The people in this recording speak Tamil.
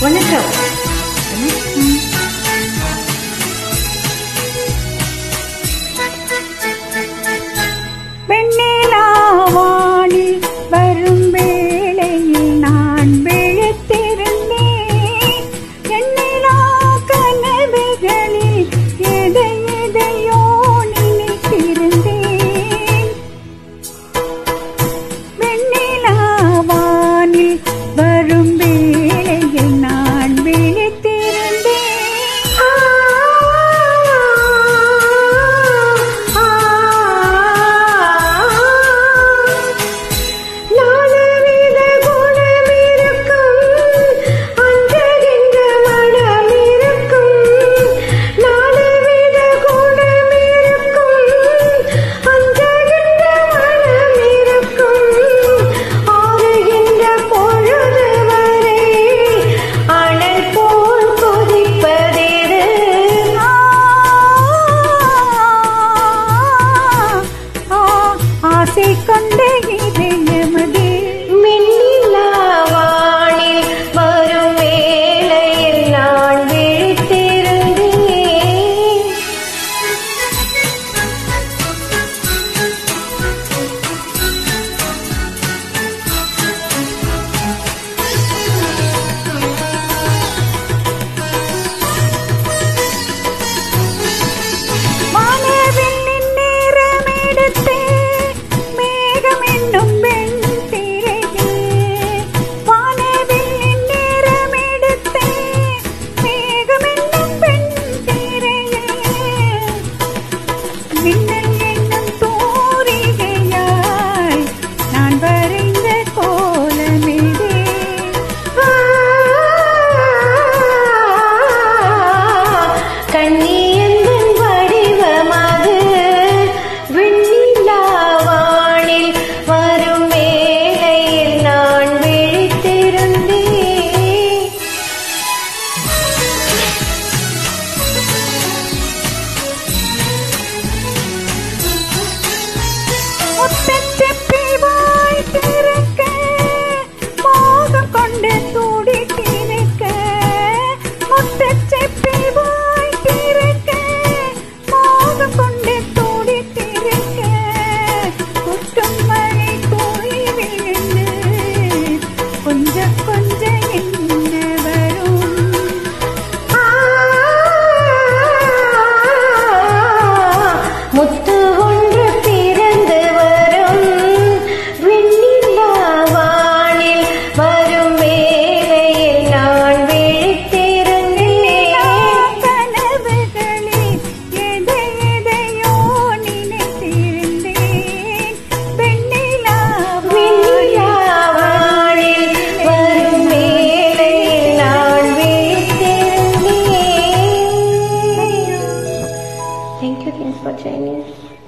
வணக்கம். வெண்ணிலாவானில் வரும் வேளையில் நான் விழித்திருந்தேன். எண்ணிலா கனவுகளில் எதையோ நினைத்திருந்தேன். வெண்ணிலாவானில் வரும் வேளையில் நான் விழித்திருந்தேன். ஆசை கொண்ட இதயமதே வெண்ணிலாவானில் வரும் வேளையில் நான் விழித்திருந்தேன். வானவில்லின் நேரமெடுத்து மேகம் என்னும் வெண் திரையே. வானவில்லின் நேரமெடுத்து மேகம் என்னும் வெண் திரையே. மின்னல் என்னும் தூரிகையாய் நான் வரைந்த கோலமிதே. கண்ணியந்தன் வடிவமது வெண்ணிலாவானில் வரும் வேளையில் நான் விழித்திருந்தேன். முத்தச்செப்பி வாய் திறக்க மோகம் கொண்டு துடித்திருக்க. முத்தச்செப்பி வாய் திறக்க மோகம் கொண்டு துடித்திருக்க. கொட்டும் மழை தூய் விழுந்து கொஞ்சம் கொஞ்சம் என்ன வரும். முத்து ஒன்று பிறந்து வரும் வெண்ணிலாவானில் வரும் வேளையில் நான் விழித்திருந்தேன். கனவுகளில் எதையோ நினைத்திருந்தேன். வெண்ணிலாவானில் வரும் வேளையில் நான் விழித்திருந்தேன். Thank you again for joining us.